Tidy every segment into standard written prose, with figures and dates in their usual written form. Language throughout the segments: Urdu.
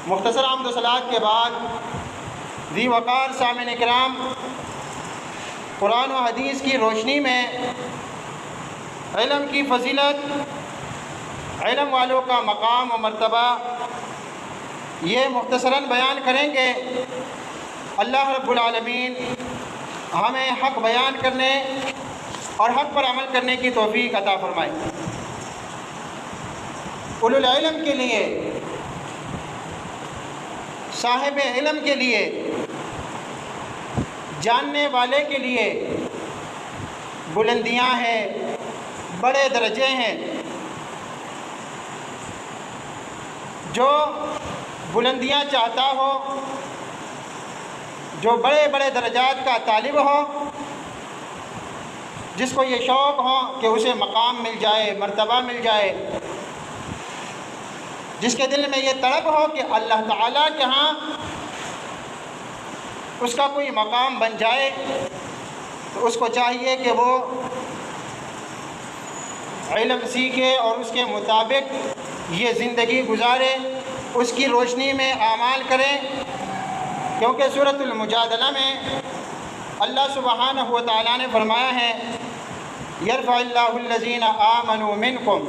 مختصر حمد و صلوات کے بعد ذی وقار سامعین کرام، قرآن و حدیث کی روشنی میں علم کی فضیلت، علم والوں کا مقام و مرتبہ یہ مختصراً بیان کریں گے۔ اللہ رب العالمین ہمیں حق بیان کرنے اور حق پر عمل کرنے کی توفیق عطا فرمائے۔ اولو العلم کے لیے، صاحب علم کے لیے، جاننے والے کے لیے بلندیاں ہیں، بڑے درجے ہیں۔ جو بلندیاں چاہتا ہو، جو بڑے بڑے درجات کا طالب ہو، جس کو یہ شوق ہو کہ اسے مقام مل جائے، مرتبہ مل جائے، جس کے دل میں یہ طلب ہو کہ اللہ تعالیٰ کے ہاں اس کا کوئی مقام بن جائے، تو اس کو چاہیے کہ وہ علم سیکھے اور اس کے مطابق یہ زندگی گزارے، اس کی روشنی میں اعمال کرے۔ کیونکہ سورۃ المجادلہ میں اللہ سبحانہ و تعالیٰ نے فرمایا ہے، یرفع اللہ الذین آمنوا منکم،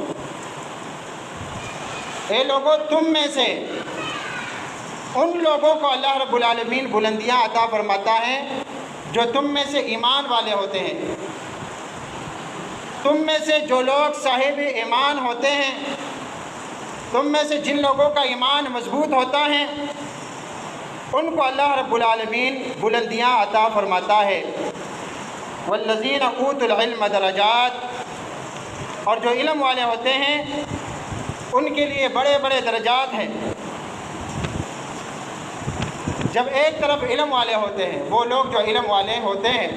اے لوگو تم میں سے ان لوگوں کو اللہ رب العالمین بلندیاں عطا فرماتا ہے جو تم میں سے ایمان والے ہوتے ہیں۔ تم میں سے جو لوگ صاحب ایمان ہوتے ہیں، تم میں سے جن لوگوں کا ایمان مضبوط ہوتا ہے، ان کو اللہ رب العالمین بلندیاں عطا فرماتا ہے۔ والذین اوتوا العلم درجات، اور جو علم والے ہوتے ہیں ان کے لیے بڑے بڑے درجات ہیں۔ جب ایک طرف علم والے ہوتے ہیں، وہ لوگ جو علم والے ہوتے ہیں،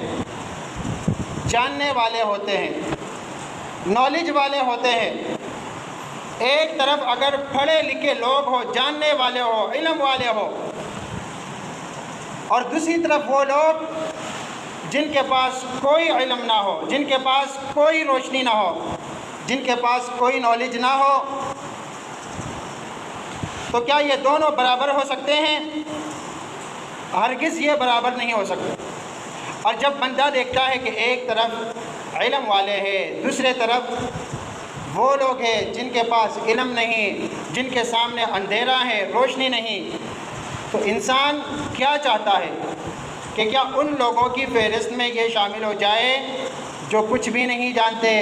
جاننے والے ہوتے ہیں، نالج والے ہوتے ہیں، ایک طرف اگر پڑھے لکھے لوگ ہو، جاننے والے ہو، علم والے ہو، اور دوسری طرف وہ لوگ جن کے پاس کوئی علم نہ ہو، جن کے پاس کوئی روشنی نہ ہو، جن کے پاس کوئی نالج نہ ہو، تو کیا یہ دونوں برابر ہو سکتے ہیں؟ ہرگز یہ برابر نہیں ہو سکتے۔ اور جب بندہ دیکھتا ہے کہ ایک طرف علم والے ہیں، دوسرے طرف وہ لوگ ہیں جن کے پاس علم نہیں، جن کے سامنے اندھیرا ہے، روشنی نہیں، تو انسان کیا چاہتا ہے کہ کیا ان لوگوں کی فہرست میں یہ شامل ہو جائے جو کچھ بھی نہیں جانتے،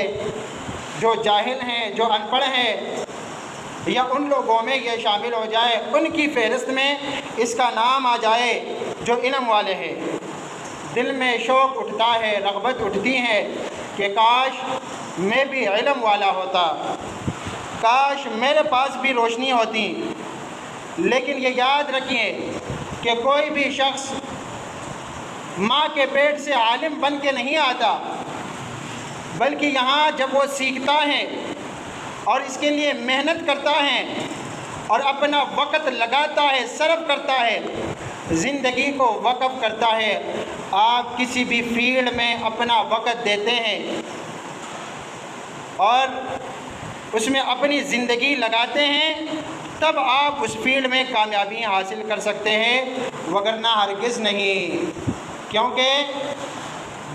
جو جاہل ہیں، جو ان پڑھ ہیں، یا ان لوگوں میں یہ شامل ہو جائے، ان کی فہرست میں اس کا نام آ جائے جو علم والے ہیں۔ دل میں شوق اٹھتا ہے، رغبت اٹھتی ہے کہ کاش میں بھی علم والا ہوتا، کاش میرے پاس بھی روشنی ہوتی۔ لیکن یہ یاد رکھیے کہ کوئی بھی شخص ماں کے پیٹ سے عالم بن کے نہیں آتا، بلکہ یہاں جب وہ سیکھتا ہے اور اس کے لیے محنت کرتا ہے اور اپنا وقت لگاتا ہے، صرف کرتا ہے، زندگی کو وقف کرتا ہے۔ آپ کسی بھی فیلڈ میں اپنا وقت دیتے ہیں اور اس میں اپنی زندگی لگاتے ہیں، تب آپ اس فیلڈ میں کامیابی حاصل کر سکتے ہیں، وگرنہ ہرگز نہیں۔ کیونکہ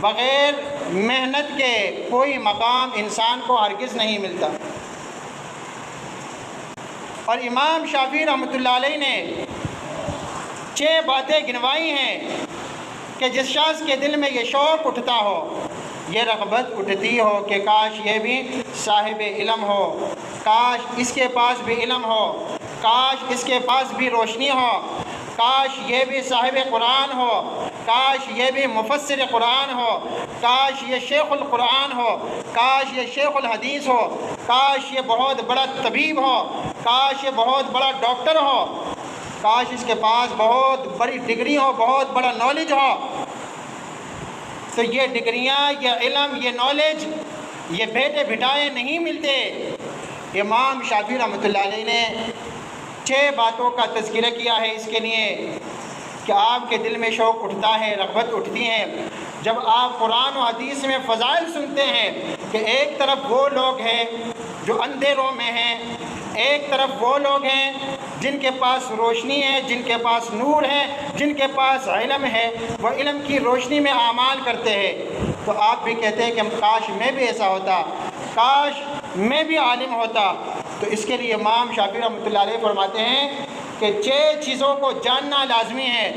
بغیر محنت کے کوئی مقام انسان کو ہرگز نہیں ملتا۔ اور امام شافعی رحمۃ اللہ علیہ نے 6 باتیں گنوائی ہیں کہ جس شخص کے دل میں یہ شوق اٹھتا ہو، یہ رغبت اٹھتی ہو کہ کاش یہ بھی صاحب علم ہو، کاش اس کے پاس بھی علم ہو، کاش اس کے پاس بھی روشنی ہو، کاش یہ بھی صاحب قرآن ہو، کاش یہ بھی مفسر قرآن ہو، کاش یہ شیخ القرآن ہو، کاش یہ شیخ الحدیث ہو، کاش یہ بہت بڑا طبیب ہو، کاش یہ بہت بڑا ڈاکٹر ہو، کاش اس کے پاس بہت بڑی ڈگری ہو، بہت بڑا نالج ہو۔ تو یہ ڈگریاں، یہ علم، یہ نالج، یہ بیٹے بھٹائے نہیں ملتے۔ امام شافعی رحمۃ اللہ علیہ نے 6 باتوں کا تذکرہ کیا ہے اس کے لیے کہ آپ کے دل میں شوق اٹھتا ہے، رغبت اٹھتی ہے۔ جب آپ قرآن و حدیث میں فضائل سنتے ہیں کہ ایک طرف وہ لوگ ہیں جو اندھیروں میں ہیں، ایک طرف وہ لوگ ہیں جن کے پاس روشنی ہے، جن کے پاس نور ہے، جن کے پاس علم ہے، وہ علم کی روشنی میں اعمال کرتے ہیں۔ تو آپ بھی کہتے ہیں کہ کاش میں بھی ایسا ہوتا، کاش میں بھی عالم ہوتا۔ تو اس کے لیے امام شافعی رحمۃ اللہ علیہ فرماتے ہیں کہ 6 چیزوں کو جاننا لازمی ہے،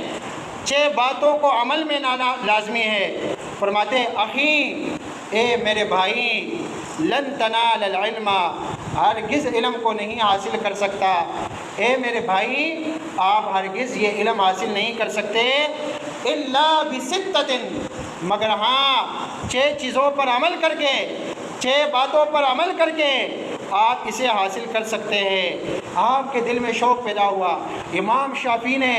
6 باتوں کو عمل میں لانا لازمی ہے۔ فرماتے ہیں اخی، اے میرے بھائی، لن تنال العلم، ہرگز علم کو نہیں حاصل کر سکتا۔ اے میرے بھائی، آپ ہرگز یہ علم حاصل نہیں کر سکتے الا بستۃ، مگر ہاں 6 چیزوں پر عمل کر کے، 6 باتوں پر عمل کر کے آپ اسے حاصل کر سکتے ہیں۔ آپ کے دل میں شوق پیدا ہوا، امام شافعی نے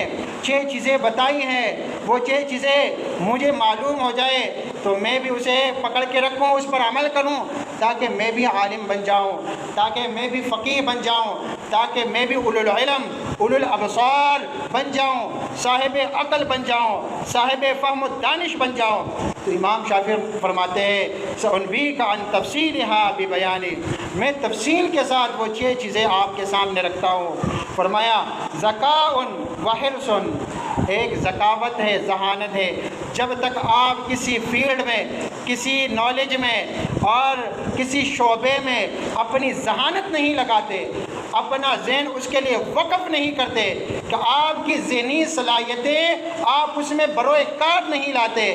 6 چیزیں بتائی ہیں، وہ 6 چیزیں مجھے معلوم ہو جائے تو میں بھی اسے پکڑ کے رکھوں، اس پر عمل کروں، تاکہ میں بھی عالم بن جاؤں، تاکہ میں بھی فقیہ بن جاؤں، تاکہ میں بھی اولو العلم، اولو الابصار بن جاؤں، صاحب عقل بن جاؤں، صاحب فہم و دانش بن جاؤں۔ تو امام شافعی فرماتے ہیں سأنبئک عن تفصیلها ببیان، میں تفصیل کے ساتھ وہ 6 چیزیں آپ کے سامنے رکھتا ہوں۔ فرمایا ذکاء و حرص، ایک ذکاوت ہے، ذہانت ہے۔ جب تک آپ کسی فیلڈ میں، کسی نالج میں اور کسی شعبے میں اپنی ذہانت نہیں لگاتے، اپنا ذہن اس کے لیے وقف نہیں کرتے کہ آپ کی ذہنی صلاحیتیں آپ اس میں بروئے کار نہیں لاتے،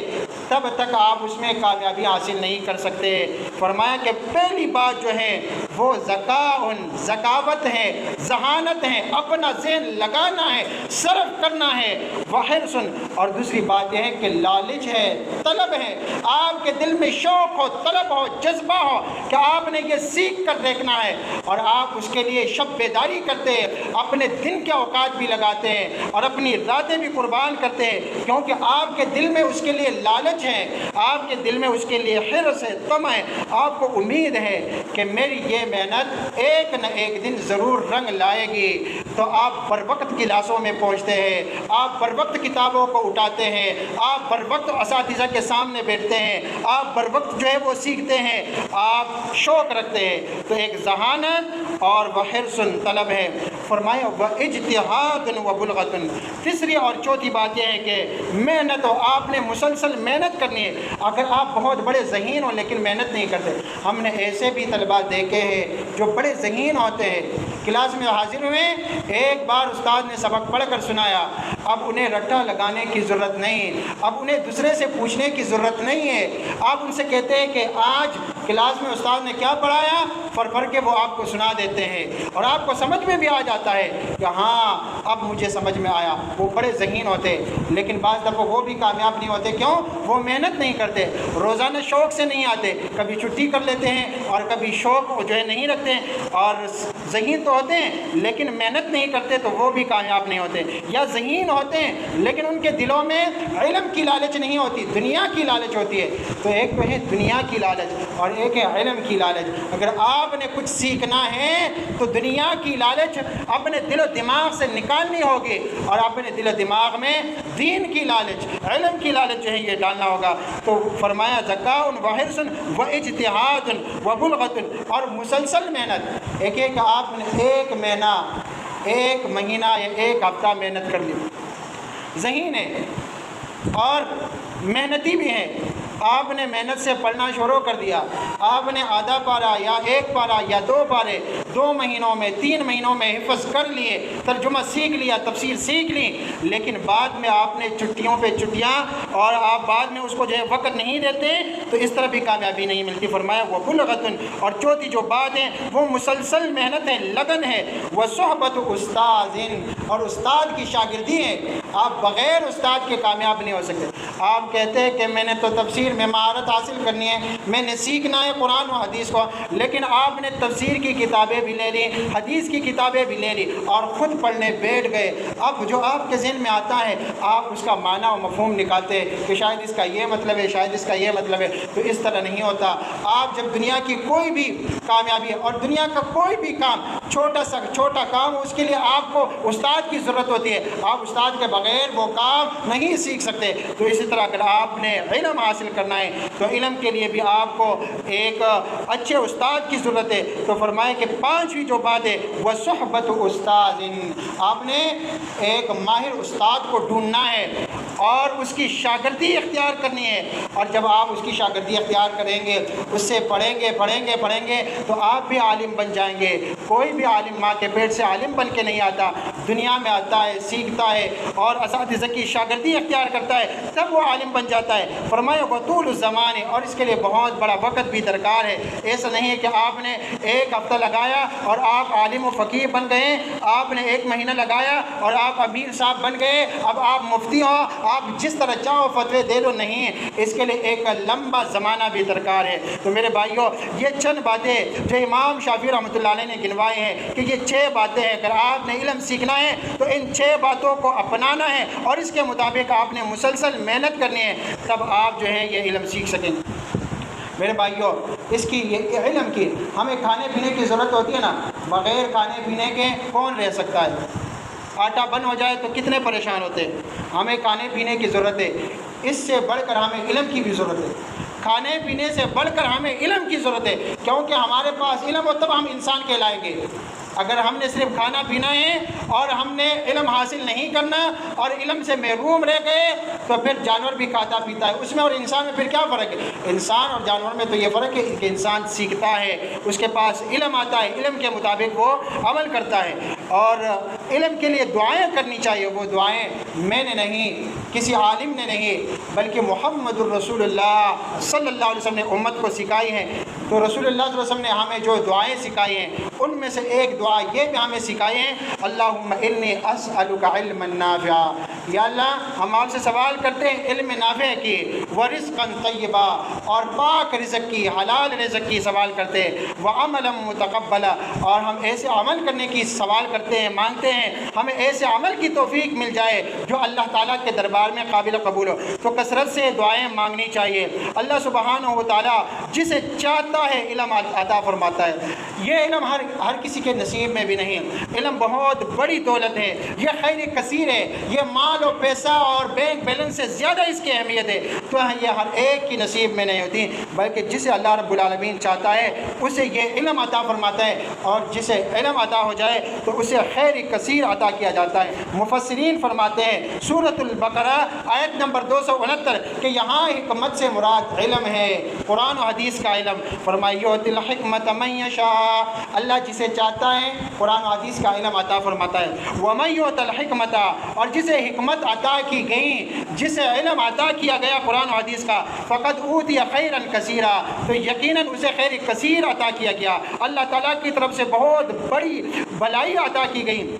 تب تک آپ اس میں کامیابی حاصل نہیں کر سکتے۔ فرمایا کہ پہلی بات جو ہے وہ ذکاوت ہے، ذہانت ہے، اپنا ذہن لگانا ہے، صرف کرنا ہے۔ وحرص، اور دوسری بات یہ ہے کہ لالچ ہے، طلب ہے، آپ کے دل میں شوق ہو، طلب ہو، جذبہ ہو کہ آپ نے یہ سیکھ کر دیکھنا ہے، اور آپ اس کے لیے شب بیداری کرتے ہیں، اپنے دن کے اوقات بھی لگاتے ہیں اور اپنی راتیں بھی قربان کرتے ہیں، کیونکہ آپ کے دل میں اس کے لیے لالچ ہے، آپ کے دل میں اس کے لیے حرص ہے، طمع ہے، آپ کو امید ہے کہ میری یہ محنت ایک نہ ایک دن ضرور رنگ لائے گی۔ تو آپ بر وقت کلاسوں میں پہنچتے ہیں، آپ بر وقت کتابوں کو اٹھاتے ہیں، آپ بر وقت اساتذہ کے سامنے بیٹھتے ہیں، آپ بر وقت جو ہے وہ سیکھتے ہیں، آپ شوق رکھتے ہیں۔ تو ایک ذہانت اور وحرص طلب ہے۔ فرمایا واجتہاد وبلغۃ، تیسری اور چوتھی بات یہ ہے کہ محنت ہو، آپ نے مسلسل محنت کرنی ہے۔ اگر آپ بہت بڑے ذہین ہوں لیکن محنت نہیں کرتے، ہم نے ایسے بھی طلباء دیکھے ہیں جو بڑے ذہین ہوتے ہیں، کلاس میں حاضر ہوئے، ایک بار استاد نے سبق پڑھ کر سنایا، اب انہیں رٹا لگانے کی ضرورت نہیں، اب انہیں دوسرے سے پوچھنے کی ضرورت نہیں ہے۔ آپ ان سے کہتے ہیں کہ آج کلاس میں استاد نے کیا پڑھایا، پڑھ کے وہ آپ کو سنا دیتے ہیں، اور آپ کو سمجھ میں بھی آ جاتا ہے کہ ہاں اب مجھے سمجھ میں آیا۔ وہ بڑے ذہین ہوتے، لیکن بعض دفعہ وہ بھی کامیاب نہیں ہوتے۔ کیوں؟ وہ محنت نہیں کرتے، روزانہ شوق سے نہیں آتے، کبھی چھٹی کر لیتے ہیں اور کبھی شوق جو ہے نہیں رکھتے ہیں، اور ذہین تو ہوتے ہیں لیکن محنت نہیں کرتے، تو وہ بھی کامیاب نہیں ہوتے۔ یا ذہین ہوتے ہیں لیکن ان کے دلوں میں علم کی لالچ نہیں ہوتی، دنیا کی لالچ ہوتی ہے۔ تو ایک تو ہے دنیا کی لالچ اور ایک ہے علم کی لالچ۔ اگر آپ نے کچھ سیکھنا ہے تو دنیا کی لالچ اپنے دل و دماغ سے نکالنی ہوگی، اور اپنے دل و دماغ میں دین کی لالچ، علم کی لالچ جو ہے یہ ڈالنا ہوگا۔ تو فرمایا ذکاء وحرص واجتہاد وبلغۃ، اور مسلسل محنت۔ ایک ایک آپ نے ایک مہینہ، ایک مہینہ یا ایک ہفتہ محنت کر لی، ذہین ہے اور محنتی بھی ہیں، آپ نے محنت سے پڑھنا شروع کر دیا، آپ نے آدھا پارہ یا 1 پارہ یا 2 پارے 2 مہینوں میں 3 مہینوں میں حفظ کر لیے، ترجمہ سیکھ لیا، تفسیر سیکھ لی، لیکن بعد میں آپ نے چھٹیوں پہ چھٹیاں اور آپ بعد میں اس کو جو ہے وقت نہیں دیتے، تو اس طرح بھی کامیابی نہیں ملتی۔ فرمایا وہ بلغت، اور چوتھی جو بات ہے وہ مسلسل محنت ہے، لگن ہے، وہ صحبت استاد، اور استاد کی شاگردی ہے۔ آپ بغیر استاد کے کامیاب نہیں ہو سکتے۔ آپ کہتے ہیں کہ میں نے تو تفسیر میں مہارت حاصل کرنی ہے، میں نے سیکھنا ہے قرآن و حدیث کو، لیکن آپ نے تفسیر کی کتابیں بھی لے لی، حدیث کی کتابیں بھی لے لی اور خود پڑھنے بیٹھ گئے۔ اب جو آپ کے ذہن میں آتا ہے آپ اس کا معنی و مفہوم نکالتے ہیں کہ شاید اس کا یہ مطلب ہے، شاید اس کا یہ مطلب ہے۔ تو اس طرح نہیں ہوتا۔ آپ جب دنیا کی کوئی بھی کامیابی اور دنیا کا کوئی بھی کام چھوٹا کام اس کے لیے آپ کو استاد کی ضرورت ہوتی ہے، آپ استاد کے بغیر وہ کام نہیں سیکھ سکتے۔ تو اسی طرح اگر آپ نے علم حاصل کرنا ہے تو علم کے لیے بھی آپ کو ایک اچھے استاد کی ضرورت ہے۔ تو فرمائے کہ پانچویں جو بات ہے وہ صحبت استاد، آپ نے ایک ماہر استاد کو ڈھونڈنا ہے اور اس کی شاگردی اختیار کرنی ہے، اور جب آپ اس کی شاگردی اختیار کریں گے، اس سے پڑھیں گے تو آپ بھی عالم بن جائیں گے۔ کوئی بھی عالم ماں کے پیٹ سے عالم بن کے نہیں آتا، دنیا میں آتا ہے، سیکھتا ہے اور اساتذہ کی شاگردی اختیار کرتا ہے، تب وہ عالم بن جاتا ہے۔ فرمایا وطول الزمان، اور اس کے لیے بہت بڑا وقت بھی درکار ہے۔ ایسا نہیں ہے کہ آپ نے ایک ہفتہ لگایا اور آپ عالم و فقیہ بن گئے، آپ نے ایک مہینہ لگایا اور آپ امیر صاحب بن گئے، اب آپ مفتی ہو، آپ جس طرح چاہو فتوے دے لو، نہیں، اس کے لیے ایک لمبا زمانہ بھی درکار ہے۔ تو میرے بھائیوں، یہ چند باتیں جو امام شافعی رحمۃ اللہ علیہ نے گنوائے ہیں کہ یہ 6 باتیں ہیں، اگر آپ نے علم سیکھنا ہے تو ان 6 باتوں کو اپنانا ہے اور اس کے مطابق آپ نے مسلسل محنت کرنی ہے، تب آپ جو ہے یہ علم سیکھ سکیں گے۔ میرے بھائیوں، اس کی یہ علم کی ہمیں کھانے پینے کی ضرورت ہوتی ہے نا، بغیر کھانے پینے کے کون رہ سکتا ہے؟ آٹا بند ہو جائے تو کتنے پریشان ہوتے ہیں۔ ہمیں کھانے پینے کی ضرورت ہے، اس سے بڑھ کر ہمیں علم کی بھی ضرورت ہے۔ کھانے پینے سے بڑھ کر ہمیں علم کی ضرورت ہے، کیونکہ ہمارے پاس علم ہو تب ہم انسان کہلائیں گے۔ اگر ہم نے صرف کھانا پینا ہے اور ہم نے علم حاصل نہیں کرنا اور علم سے محروم رہ گئے تو پھر جانور بھی کھاتا پیتا ہے، اس میں اور انسان میں پھر کیا فرق ہے؟ انسان اور جانور میں تو یہ فرق ہے کہ انسان سیکھتا ہے، اس کے پاس علم آتا ہے، علم کے مطابق وہ عمل کرتا ہے۔ اور علم کے لیے دعائیں کرنی چاہیے، وہ دعائیں میں نے نہیں، کسی عالم نے نہیں، بلکہ محمد الرسول اللہ صلی اللہ علیہ وسلم نے امت کو سکھائی ہیں۔ تو رسول اللہ صلی اللہ علیہ وسلم نے ہمیں جو دعائیں سکھائی ہیں ان میں سے ایک دعا یہ بھی ہمیں سکھائی ہے، اللہم انی اسألک علما نافعا، یا اللہ ہم آپ سے سوال کرتے ہیں علم نافع کی، ورزقا طیبا، اور پاک رزق کی، حلال رزق کی سوال کرتے ہیں، وعملا متقبلا، اور ہم ایسے عمل کرنے کی سوال کرتے ہیں، مانگتے ہیں ہمیں ایسے عمل کی توفیق مل جائے جو اللہ تعالیٰ کے دربار میں قابل قبول ہو۔ تو کثرت سے دعائیں مانگنی چاہیے۔ اللہ سبحانہ و تعالیٰ جسے چاہتا ہے علم عطا فرماتا ہے۔ یہ علم ہر کسی کے نصیب میں بھی نہیں۔ علم بہت بڑی دولت ہے، یہ خیر کثیر ہے، یہ مال و پیسہ اور بینک بیلنس سے زیادہ اس کی اہمیت ہے۔ تو یہ ہر ایک کی نصیب میں نہیں ہوتی، بلکہ جسے اللہ رب العالمین چاہتا ہے اسے یہ علم عطا فرماتا ہے، اور جسے علم عطا ہو جائے تو اسے خیر کثیر عطا کیا جاتا ہے۔ مفسرین فرماتے ہیں سورۃ البقرہ آیت نمبر 269 کہ یہاں حکمت سے مراد علم ہے، قرآن و حدیث کا علم۔ فرمایا یؤتی الحکمۃ من یشاء، اللہ جسے چاہتا ہے قرآن و حدیث کا علم عطا فرماتا ہے۔ ومن یؤت الحکمۃ، اور جسے حکمت عطا کی گئی، جسے علم عطا کیا گیا قرآن و حدیث کا، فقد اوتی خیرا کثیرا، تو یقیناً اسے خیر کثیر عطا کیا گیا، اللہ تعالیٰ کی طرف سے بہت بڑی بھلائی عطا کی گئی۔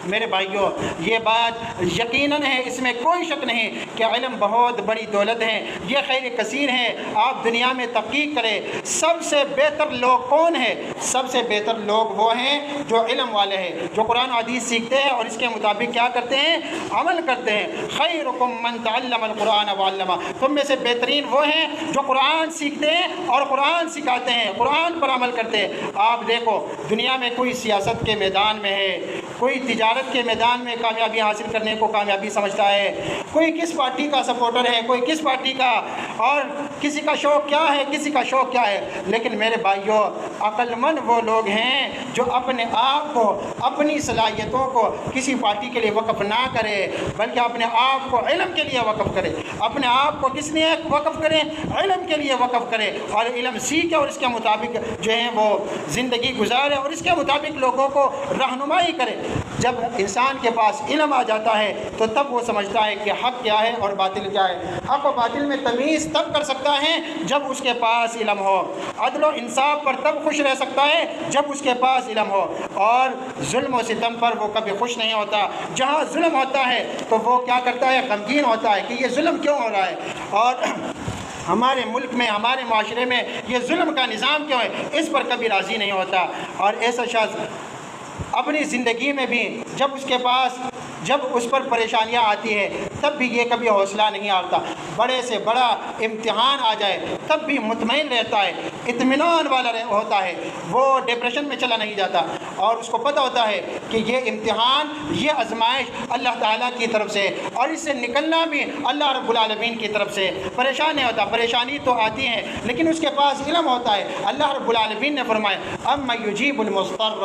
میرے بھائیوں، یہ بات یقیناً ہے، اس میں کوئی شک نہیں کہ علم بہت بڑی دولت ہے، یہ خیر کثیر ہے۔ آپ دنیا میں تحقیق کریں، سب سے بہتر لوگ کون ہیں؟ سب سے بہتر لوگ وہ ہیں جو علم والے ہیں، جو قرآن و حدیث سیکھتے ہیں اور اس کے مطابق کیا کرتے ہیں؟ عمل کرتے ہیں۔ خیرکم من تعلم القرآن وعلمہ، تم میں سے بہترین وہ ہیں جو قرآن سیکھتے ہیں اور قرآن سکھاتے ہیں، قرآن پر عمل کرتے ہیں۔ آپ دیکھو دنیا میں کوئی سیاست کے میدان میں ہے، کوئی تجارت کے میدان میں کامیابی حاصل کرنے کو کامیابی سمجھتا ہے، کوئی کس پارٹی کا سپورٹر ہے، کوئی کس پارٹی کا، اور کسی کا شوق کیا ہے، کسی کا شوق کیا ہے۔ لیکن میرے بھائیوں، عقل مند وہ لوگ ہیں جو اپنے آپ کو، اپنی صلاحیتوں کو کسی پارٹی کے لیے وقف نہ کرے، بلکہ اپنے آپ کو علم کے لیے وقف کرے، اپنے آپ کو کس لیے وقف کرے؟ علم کے لیے وقف کرے، اور علم سیکھے اور اس کے مطابق جو ہے وہ زندگی گزارے اور اس کے مطابق لوگوں کو رہنمائی کرے۔ جب انسان کے پاس علم آ جاتا ہے تو تب وہ سمجھتا ہے کہ حق کیا ہے اور باطل کیا ہے۔ حق و باطل میں تمیز تب کر سکتا ہے جب اس کے پاس علم ہو، عدل و انصاف پر تب خوش رہ سکتا ہے جب اس کے پاس علم ہو، اور ظلم و ستم پر وہ کبھی خوش نہیں ہوتا۔ جہاں ظلم ہوتا ہے تو وہ کیا کرتا ہے؟ غمگین ہوتا ہے کہ یہ ظلم کیوں ہو رہا ہے، اور ہمارے ملک میں، ہمارے معاشرے میں یہ ظلم کا نظام کیوں ہے، اس پر کبھی راضی نہیں ہوتا۔ اور ایسا شخص اپنی زندگی میں بھی جب اس پر پریشانیاں آتی ہیں تب بھی یہ کبھی حوصلہ نہیں آتا، بڑے سے بڑا امتحان آ جائے تب بھی مطمئن رہتا ہے، اطمینان والا ہوتا ہے، وہ ڈپریشن میں چلا نہیں جاتا، اور اس کو پتہ ہوتا ہے کہ یہ امتحان، یہ آزمائش اللہ تعالیٰ کی طرف سے، اور اس سے نکلنا بھی اللہ رب العالمین کی طرف سے۔ پریشان نہیں ہوتا، پریشانی تو آتی ہے لیکن اس کے پاس علم ہوتا ہے۔ اللہ رب العالمین نے فرمایا اَمَّن يُجِيبُ الْمُضْطَرَّ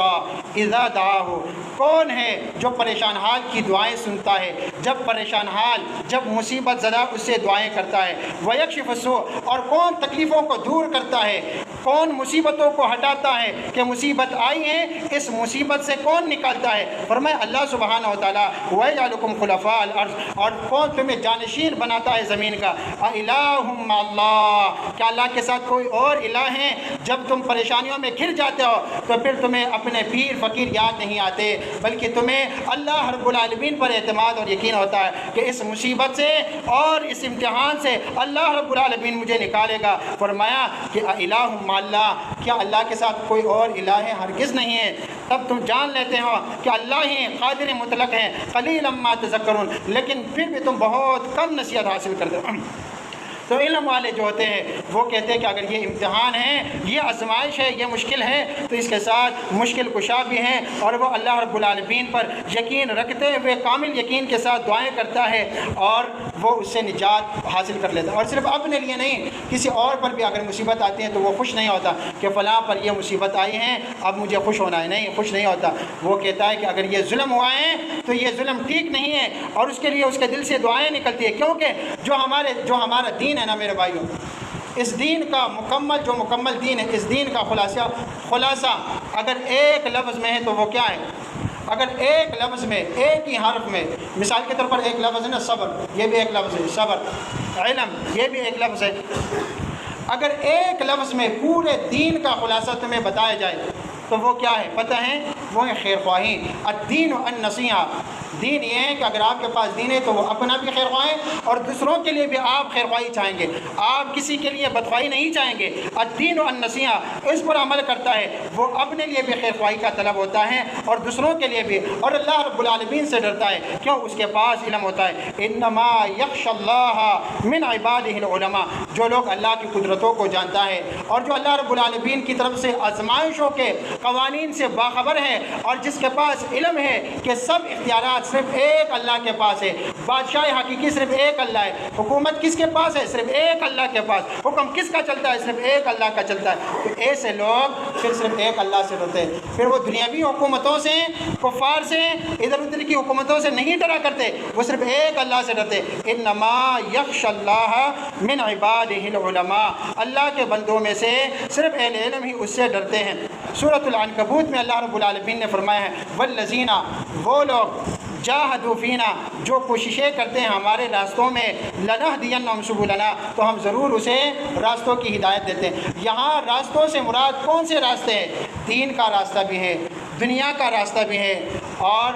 إِذَا دَعَاهُ، کون ہے جو پریشان حال کی دعائیں سنتا ہے، جب پریشان حال، جب مصیبت زدہ اس سے دعائیں کرتا ہے، وَيَكْشِفُ السُّوءَ، اور کون تکلیفوں کو دور کرتا ہے، کون مصیبتوں کو ہٹاتا ہے کہ مصیبت آئی ہے اس مصیبت سے کون نکالتا ہے؟ فرمایا اللہ سبحانہ وتعالیٰ، وَيَجْعَلُكُمْ خُلَفَاءَ الْأَرْضِ، اور کون تمہیں جانشین بناتا ہے زمین کا؟ أَإِلَٰهٌ مَّعَ اللَّهِ، کیا اللہ کے ساتھ کوئی اور الہ ہے؟ جب تم پریشانیوں میں گر جاتے ہو تو پھر تمہیں اپنے پیر فقیر یاد نہیں آتے، بلکہ تمہیں اللہ رب العالمین پر اعتماد اور یقین ہوتا ہے کہ اس مصیبت سے اور اس امتحان سے اللہ رب العالمین مجھے نکالے گا۔ فرمایا کہ الہ مع اللہ، کیا اللہ کے ساتھ کوئی اور الہ ہے؟ ہرگز نہیں ہے۔ تب تم جان لیتے ہو کہ اللہ ہی قادر مطلق ہے، قلیلا ما تذکرون، لیکن پھر بھی تم بہت کم نصیحت حاصل کرتے ہو۔ تو علم والے جو ہوتے ہیں وہ کہتے ہیں کہ اگر یہ امتحان ہے، یہ آزمائش ہے، یہ مشکل ہے، تو اس کے ساتھ مشکل کشا بھی ہیں، اور وہ اللہ رب العالمین پر یقین رکھتے ہوئے کامل یقین کے ساتھ دعائیں کرتا ہے اور وہ اس سے نجات حاصل کر لیتا ہے۔ اور صرف اپنے لیے نہیں، کسی اور پر بھی اگر مصیبت آتی ہے تو وہ خوش نہیں ہوتا کہ فلاں پر یہ مصیبت آئی ہے اب مجھے خوش ہونا ہے، نہیں، خوش نہیں ہوتا۔ وہ کہتا ہے کہ اگر یہ ظلم ہوا ہے تو یہ ظلم ٹھیک نہیں ہے، اور اس کے لیے اس کے دل سے دعائیں نکلتی ہے، کیونکہ جو ہمارا دین ہے نا میرے بھائیوں، اس دین کا مکمل دین ہے، اس دین کا خلاصہ اگر ایک لفظ میں ہے تو وہ کیا ہے؟ اگر ایک لفظ میں، ایک ہی حرف میں، مثال کے طور پر ایک لفظ ہے نا صبر، یہ بھی ایک لفظ ہے، صبر، علم، یہ بھی ایک لفظ ہے۔ اگر ایک لفظ میں پورے دین کا خلاصہ تمہیں بتایا جائے تو وہ کیا ہے؟ پتہ ہے؟ وہ ہے خیر خواہی۔ الدین النصیحہ، دین یہ ہے کہ اگر آپ کے پاس دین ہے تو وہ اپنا بھی خیر خواہ ہے اور دوسروں کے لیے بھی آپ خیر خواہی چاہیں گے، آپ کسی کے لیے بدخواہی نہیں چاہیں گے۔ الدین النصیحہ، اس پر عمل کرتا ہے، وہ اپنے لیے بھی خیر خواہی کا طلب ہوتا ہے اور دوسروں کے لیے بھی، اور اللہ رب العالمین سے ڈرتا ہے، کیوں؟ اس کے پاس علم ہوتا ہے۔ انما یخشی اللہ من عبادہ العلماء، جو لوگ اللہ کی قدرتوں کو جانتا ہے اور جو اللہ رب العالمین کی طرف سے آزمائشوں کے قوانین سے باخبر ہے، اور جس کے پاس علم ہے کہ سب اختیارات صرف ایک اللہ کے پاس ہے، بادشاہ حقیقی صرف ایک اللہ ہے، حکومت کس کے پاس ہے؟ صرف ایک اللہ کے پاس، حکم کس کا چلتا ہے؟ صرف ایک اللہ کا چلتا ہے۔ تو ایسے لوگ پھر صرف ایک اللہ سے ڈرتے ہیں، پھر وہ دنیاوی حکومتوں سے، کفار سے، ادھر ادھر کی حکومتوں سے نہیں ڈرا کرتے، وہ صرف ایک اللہ سے ڈرتے۔ انما یخشی اللہ من عبادہ العلماء، اللہ کے بندوں میں سے صرف اہل علم ہی اس سے ڈرتے ہیں۔ سورۃ العنکبوت میں اللہ رب العالمین نے فرمایا ہے والذین، وہ لوگ جاہدوا فینا، جو کوششیں کرتے ہیں ہمارے راستوں میں، لنہدینہم سبلنا، تو ہم ضرور اسے راستوں کی ہدایت دیتے ہیں۔ یہاں راستوں سے مراد کون سے راستے ہیں؟ دین کا راستہ بھی ہے، دنیا کا راستہ بھی ہے، اور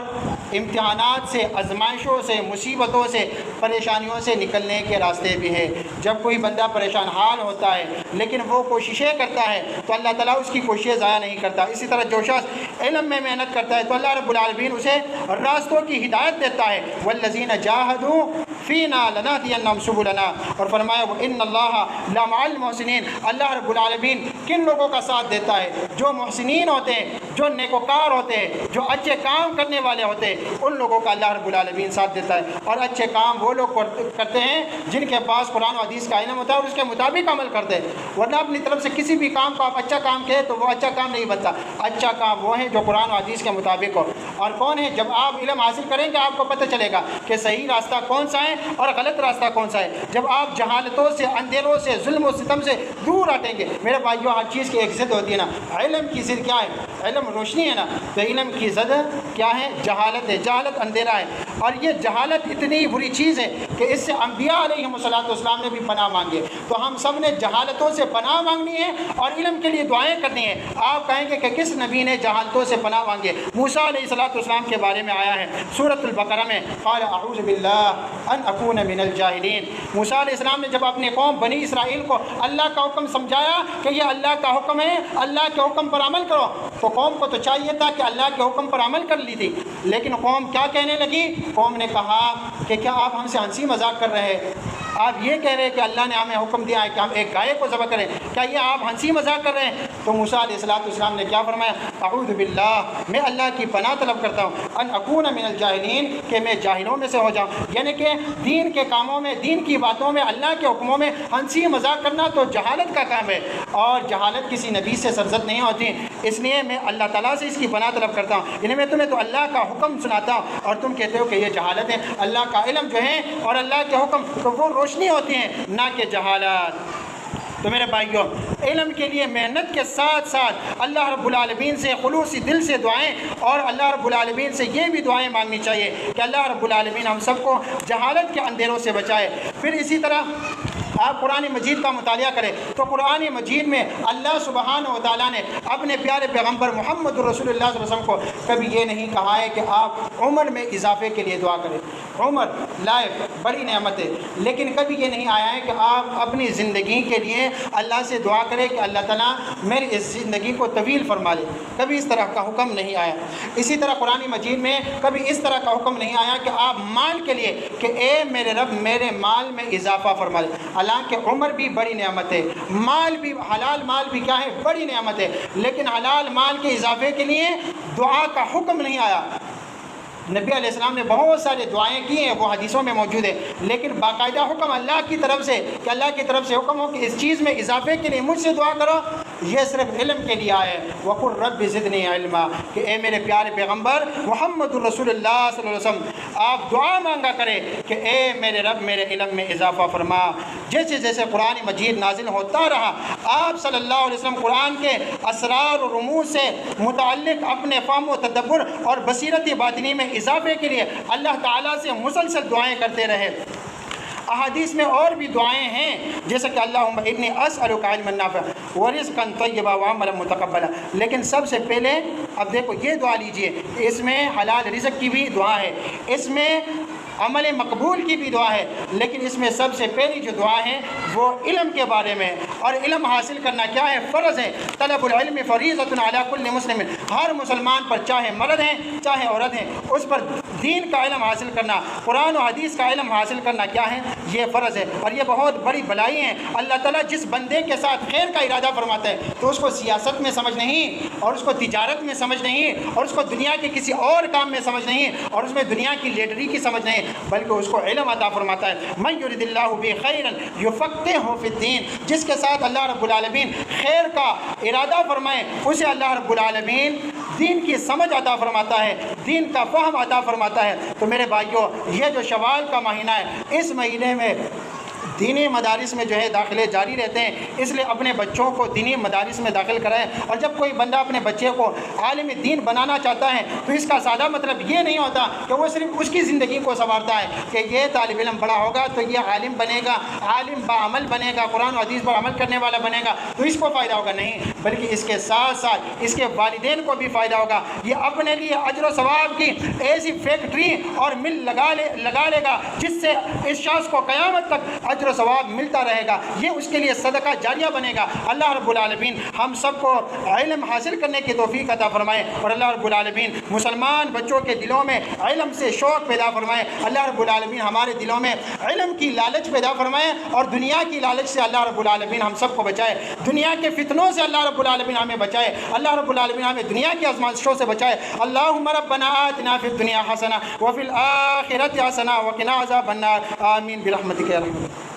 امتحانات سے، آزمائشوں سے، مصیبتوں سے، پریشانیوں سے نکلنے کے راستے بھی ہیں۔ جب کوئی بندہ پریشان حال ہوتا ہے لیکن وہ کوششیں کرتا ہے تو اللہ تعالیٰ اس کی کوششیں ضائع نہیں کرتا۔ اسی طرح جو شخص علم میں محنت کرتا ہے تو اللہ رب العالمین اسے راستوں کی ہدایت دیتا ہے۔ والذین جاہدوا فینا لنہدینہم سبلنا، اور فرمایا وان اللہ لمع المحسنین، اللہ رب العالمین کن لوگوں کا ساتھ دیتا ہے؟ جو محسنین ہوتے ہیں، جو نیکوکار ہوتے ہیں، جو اچھے کام کرنے والے ہوتے ہیں، ان لوگوں کا اللہ رب العالمین ساتھ دیتا ہے۔ اور اچھے کام وہ لوگ کرتے ہیں جن کے پاس قرآن و حدیث کا علم ہوتا ہے اور اس کے مطابق عمل کرتے ہیں، ورنہ اپنی طرف سے کسی بھی کام کو آپ اچھا کام کہیں تو وہ اچھا کام نہیں بنتا۔ اچھا کام وہ ہے جو قرآن و حدیث کے مطابق ہو۔ اور کون ہے؟ جب آپ علم حاصل کریں گے آپ کو پتہ چلے گا کہ صحیح راستہ کون سا ہے اور غلط راستہ کون سا ہے۔ جب آپ جہالتوں سے، اندھیروں سے، ظلم و ستم سے دور ہٹیں گے۔ میرے بھائیوں، ہر چیز کی ایک ضد ہوتی ہے نا، علم کی ضد کیا ہے؟ علم روشنی ہے نا، تو علم کی ضد کیا ہے؟ جہالت ہے، جہالت اندھیرا ہے، اور یہ جہالت اتنی بری چیز ہے کہ اس سے انبیاء علیہم السلام نے بھی پناہ مانگی ہے۔ تو ہم سب نے جہالتوں سے پناہ مانگنی ہے اور علم کے لیے دعائیں کرنی ہے۔ آپ کہیں گے کہ کس نبی نے جہالتوں سے پناہ مانگی؟ موسیٰ علیہ السلام کے بارے میں آیا ہے سورۃ البقرہ میں، قال اعوذ باللہ ان اکون من الجاہلین۔ موسیٰ علیہ السلام نے جب اپنی قوم بنی اسرائیل کو اللہ کا حکم سمجھایا کہ یہ اللہ کا حکم ہے، اللہ کے حکم پر عمل کرو، تو قوم کو تو چاہیے تھا کہ اللہ کے حکم پر عمل کر لی تھی، لیکن قوم کیا کہنے لگی؟ قوم نے کہا کہ کیا آپ ہم سے ہنسی مذاق کر رہے ہیں؟ آپ یہ کہہ رہے ہیں کہ اللہ نے ہمیں حکم دیا ہے کہ ہم ایک گائے کو ذبح کریں، کیا یہ آپ ہنسی مذاق کر رہے ہیں؟ تو موسیٰ علیہ السلام نے کیا فرمایا؟ اعوذ باللہ، میں اللہ کی پناہ طلب کرتا ہوں، ان اکون من الجاہلین، کہ میں جاہلوں میں سے ہو جاؤں۔ یعنی کہ دین کے کاموں میں، دین کی باتوں میں، اللہ کے حکموں میں ہنسی مذاق کرنا تو جہالت کا کام ہے، اور جہالت کسی نبی سے سرزد نہیں ہوتی۔ اس لیے میں اللہ تعالیٰ سے اس کی پناہ طلب کرتا ہوں۔ یعنی میں تمہیں تو اللہ کا حکم سناتا ہوں اور تم کہتے ہو کہ یہ جہالت ہے۔ اللہ کا علم جو ہے اور اللہ کے حکم تو وہ روشنی ہوتی ہیں، نہ کہ جہالت۔ تو میرے بھائیوں، علم کے لیے محنت کے ساتھ ساتھ اللہ رب العالمین سے خلوصی دل سے دعائیں، اور اللہ رب العالمین سے یہ بھی دعائیں مانگنی چاہیے کہ اللہ رب العالمین ہم سب کو جہالت کے اندھیروں سے بچائے۔ پھر اسی طرح آپ قرآن مجید کا مطالعہ کریں تو قرآن مجید میں اللہ سبحانہ و تعالیٰ نے اپنے پیارے پیغمبر محمد رسول اللہ صلی اللہ علیہ وسلم کو کبھی یہ نہیں کہا ہے کہ آپ عمر میں اضافے کے لیے دعا کریں۔ عمر لائف بڑی نعمت ہے، لیکن کبھی یہ نہیں آیا ہے کہ آپ اپنی زندگی کے لیے اللہ سے دعا کریں کہ اللہ تعالیٰ میری اس زندگی کو طویل فرما لے، کبھی اس طرح کا حکم نہیں آیا۔ اسی طرح قرآن مجید میں کبھی اس طرح کا حکم نہیں آیا کہ آپ مال کے لیے کہ اے میرے رب میرے مال میں اضافہ فرما لے۔ حالانکہ عمر بھی بڑی نعمت ہے، مال بھی، حلال مال بھی کیا ہے؟ بڑی نعمت ہے، لیکن حلال مال کے اضافے کے لیے دعا کا حکم نہیں آیا۔ نبی علیہ السلام نے بہت سارے دعائیں کی ہیں، وہ حدیثوں میں موجود ہے، لیکن باقاعدہ حکم اللہ کی طرف سے کہ اللہ کی طرف سے حکم ہو کہ اس چیز میں اضافے کے لیے مجھ سے دعا کرو، یہ صرف علم کے لیے آئے۔ وقل رب زدنی علما، کہ اے میرے پیارے پیغمبر محمد الرسول اللہ صلی اللہ علیہ وسلم آپ دعا مانگا کرے کہ اے میرے رب میرے علم میں اضافہ فرما۔ جیسے جیسے قرآن مجید نازل ہوتا رہا، آپ صلی اللہ علیہ وسلم قرآن کے اسرار و رموز سے متعلق اپنے فہم و تدبر اور بصیرت باطنی میں اضافے کے لیے اللہ تعالیٰ سے مسلسل دعائیں کرتے رہے۔ احادیث میں اور بھی دعائیں ہیں، جیسے کہ اللہم انی اسألک علما نافعا ورزقا طیبا وعملا متقبلا، لیکن سب سے پہلے اب دیکھو یہ دعا لیجئے، اس میں حلال رزق کی بھی دعا ہے، اس میں عمل مقبول کی بھی دعا ہے، لیکن اس میں سب سے پہلی جو دعا ہے وہ علم کے بارے میں، اور علم حاصل کرنا کیا ہے؟ فرض ہے۔ طلب العلم فریضۃ علی کل مسلم، ہر مسلمان پر چاہے مرد ہیں چاہے عورت ہیں، اس پر دین کا علم حاصل کرنا، قرآن و حدیث کا علم حاصل کرنا کیا ہے؟ یہ فرض ہے، اور یہ بہت بڑی بلائی ہے۔ اللہ تعالیٰ جس بندے کے ساتھ خیر کا ارادہ فرماتا ہے تو اس کو سیاست میں سمجھ نہیں، اور اس کو تجارت میں سمجھ نہیں، اور اس کو دنیا کے کسی اور کام میں سمجھ نہیں، اور اس میں دنیا کی لیڈری کی سمجھ نہیں، بلکہ اس کو علم عطا فرماتا ہے۔ من یرد اللہ بہ خیرا یفقہہ فی الدین، جس کے ساتھ اللہ رب العالمین خیر کا ارادہ فرمائے اسے اللہ رب العالمین دین کی سمجھ عطا فرماتا ہے، دین کا فہم عطا فرماتا ہے۔ تو میرے بھائیوں، یہ جو شوال کا مہینہ ہے، اس مہینے میں دینی مدارس میں جو ہے داخلے جاری رہتے ہیں، اس لیے اپنے بچوں کو دینی مدارس میں داخل کرائیں۔ اور جب کوئی بندہ اپنے بچے کو عالم دین بنانا چاہتا ہے تو اس کا سادہ مطلب یہ نہیں ہوتا کہ وہ صرف اس کی زندگی کو سنوارتا ہے کہ یہ طالب علم بڑا ہوگا تو یہ عالم بنے گا، عالم بعمل بنے گا، قرآن و حدیث پر عمل کرنے والا بنے گا تو اس کو فائدہ ہوگا، نہیں، بلکہ اس کے ساتھ ساتھ اس کے والدین کو بھی فائدہ ہوگا۔ یہ اپنے لیے اجر و ثواب کی ایسی فیکٹری اور مل لگا لے گا جس سے اس شخص کو قیامت تک اجر و ثواب ملتا رہے گا، یہ اس کے لیے صدقہ جاریہ بنے گا۔ اللہ رب العالمین ہم سب کو علم حاصل کرنے کی توفیق عطا فرمائے، اور اللہ رب العالمین مسلمان بچوں کے دلوں میں علم سے شوق پیدا فرمائے۔ اللہ رب العالمین ہمارے دلوں میں علم کی لالچ پیدا فرمائے، اور دنیا کی لالچ سے اللہ رب العالمین ہم سب کو بچائے، دنیا کے فتنوں سے اللہ رب العالمین ہمیں بچائے، اللہ رب العالمین ہمیں دنیا کی آزمائشوں سے بچائے۔ اللہم ربنا آتنا فی الدنیا حسنہ وفی الآخرۃ حسنہ وقنا عذاب النار، آمین برحمتک یا ارحم الراحمین۔